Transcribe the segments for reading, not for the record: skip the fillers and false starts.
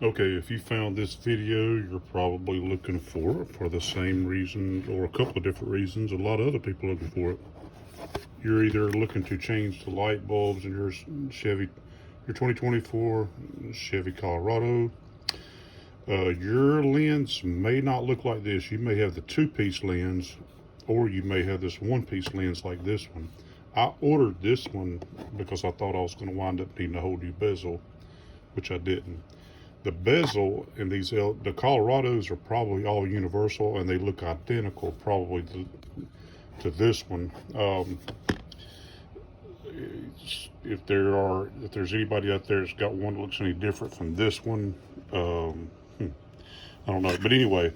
Okay, if you found this video, you're probably looking for it for the same reason or a couple of different reasons a lot of other people are looking for it. You're either looking to change the light bulbs in your Chevy, your 2024 Chevy Colorado. Your lens may not look like this. You may have the two-piece lens, or you may have this one-piece lens like this one. I ordered this one because I thought I was going to wind up needing a whole new bezel, which I didn't. The bezel in the Colorados are probably all universal, and they look identical probably to this one. If there's anybody out there that's got one that looks any different from this one, I don't know. But anyway,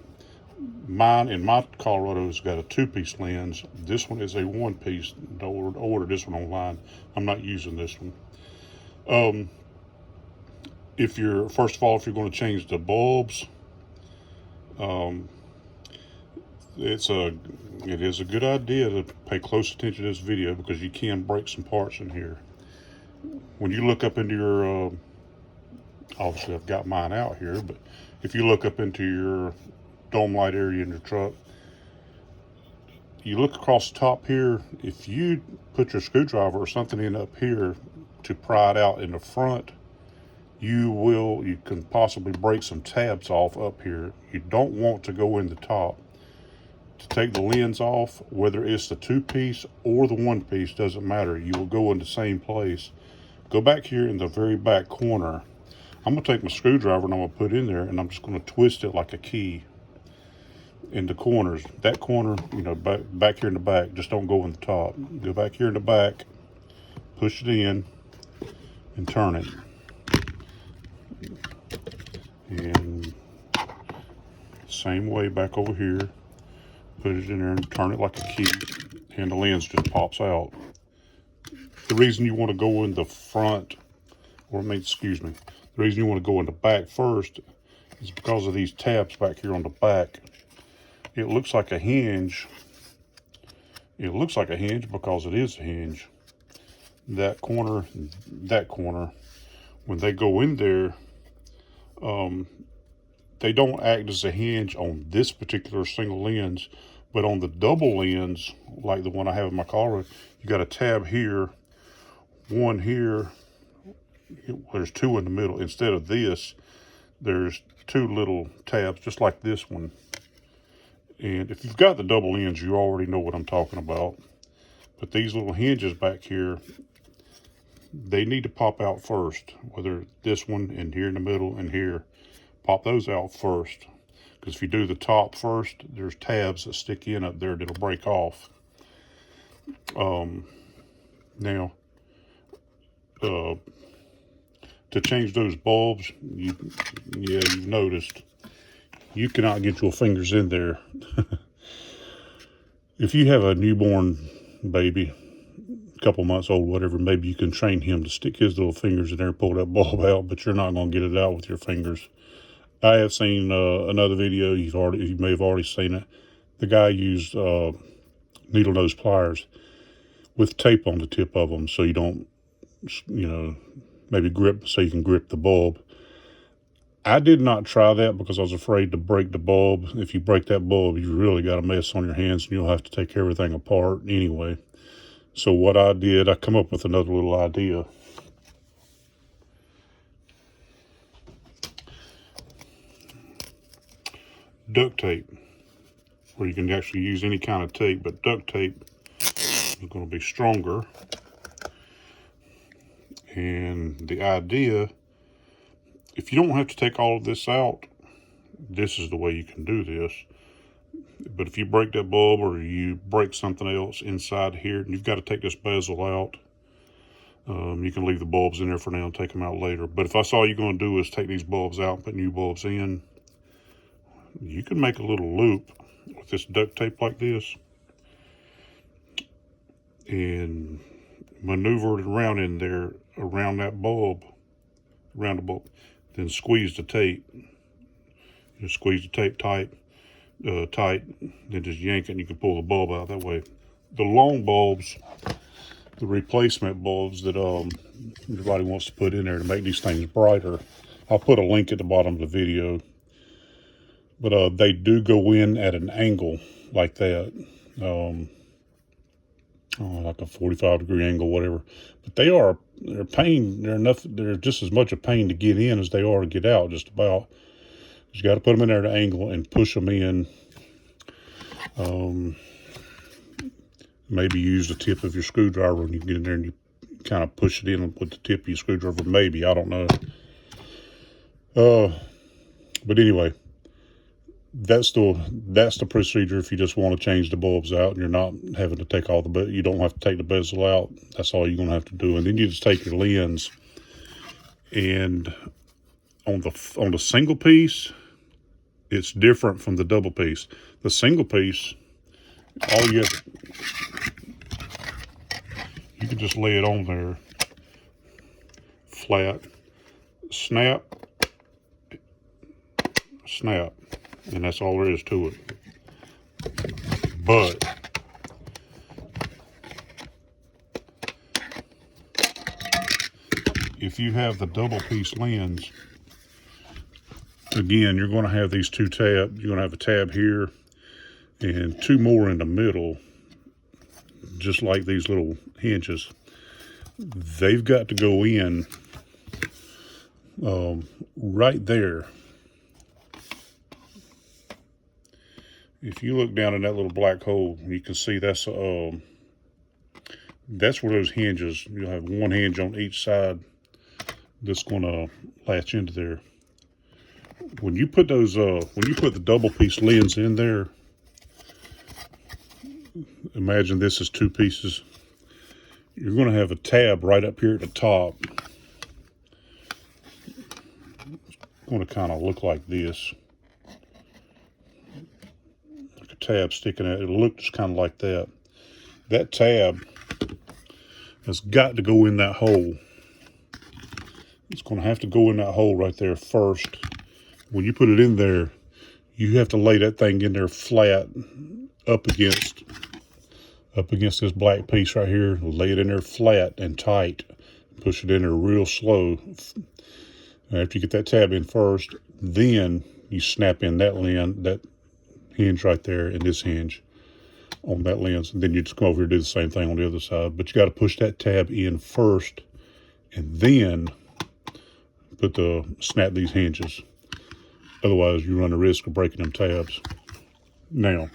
mine in my Colorado's got a two-piece lens. This one is a one-piece. I ordered this one online. I'm not using this one. If you're first of all, if you're going to change the bulbs, it is a good idea to pay close attention to this video because you can break some parts in here. When you look up into your, obviously I've got mine out here, but if you look up into your dome light area in your truck, you look across the top here. If you put your screwdriver or something in up here to pry it out in the front, you can possibly break some tabs off up here. You don't want to go in the top. To take the lens off, whether it's the two-piece or the one-piece, doesn't matter. You will go in the same place. Go back here in the very back corner. I'm going to take my screwdriver and I'm going to put in there, and I'm just going to twist it like a key in the corners. That corner, back here in the back, just don't go in the top. Go back here in the back, push it in, and turn it. And same way back over here, put it in there and turn it like a key, and the lens just pops out. The reason you want to go in the front, the reason you want to go in the back first is because of these tabs back here on the back. It looks like a hinge. It looks like a hinge because it is a hinge. That corner, when they go in there, they don't act as a hinge on this particular single lens, but on the double lens, like the one I have in my Colorado, you got a tab here, one here, there's two in the middle. Instead of this, there's two little tabs, just like this one. And if you've got the double lens, you already know what I'm talking about. But these little hinges back here, they need to pop out first, whether this one and here in the middle and here. Pop those out first, because if you do the top first, there's tabs that stick in up there that'll break off. Now, to change those bulbs, you've noticed, you cannot get your fingers in there. If you have a newborn baby, a couple months old, whatever, maybe you can train him to stick his little fingers in there and pull that bulb out, but you're not going to get it out with your fingers. I have seen another video, you may have already seen it. The guy used needle nose pliers with tape on the tip of them so you don't, maybe so you can grip the bulb. I did not try that because I was afraid to break the bulb. If you break that bulb, you really got a mess on your hands and you'll have to take everything apart anyway. So what I did, I come up with another little idea. Duct tape, where you can actually use any kind of tape, but duct tape is going to be stronger. And the idea, if you don't have to take all of this out, this is the way you can do this. But if you break that bulb or you break something else inside here, you've got to take this bezel out. You can leave the bulbs in there for now and take them out later. But if that's all you're going to do is take these bulbs out and put new bulbs in, you can make a little loop with this duct tape like this and maneuver it around in there, around the bulb, then squeeze the tape. Just squeeze the tape tight, then just yank it and you can pull the bulb out that way. The long bulbs, the replacement bulbs that everybody wants to put in there to make these things brighter, I'll put a link at the bottom of the video. But they do go in at an angle like that. Like a 45-degree angle, whatever. But they're just as much a pain to get in as they are to get out, just about. You got to put them in there at an angle and push them in. Maybe use the tip of your screwdriver when you get in there and you kind of push it in with the tip of your screwdriver. Maybe, I don't know. But anyway, that's the procedure if you just want to change the bulbs out and you're not having to take all the, you don't have to take the bezel out. That's all you're going to have to do. And then you just take your lens, and on the single piece, it's different from the double piece. The single piece, you can just lay it on there flat, snap, and that's all there is to it. But if you have the double piece lens, again, you're going to have these two tabs. You're going to have a tab here and two more in the middle, just like these little hinges. They've got to go in right there. If you look down in that little black hole, you can see that's where those hinges, you'll have one hinge on each side that's going to latch into there. When you put the double piece lens in there, imagine this is two pieces. You're going to have a tab right up here at the top. It's going to kind of look like this. Like a tab sticking out. It'll look just kind of like that. That tab has got to go in that hole. It's going to have to go in that hole right there first. When you put it in there, you have to lay that thing in there flat up against this black piece right here. Lay it in there flat and tight. Push it in there real slow. And after you get that tab in first, then you snap in that hinge right there and this hinge on that lens. And then you just come over here and do the same thing on the other side. But you got to push that tab in first and then snap these hinges. Otherwise, you run the risk of breaking them tabs. Now,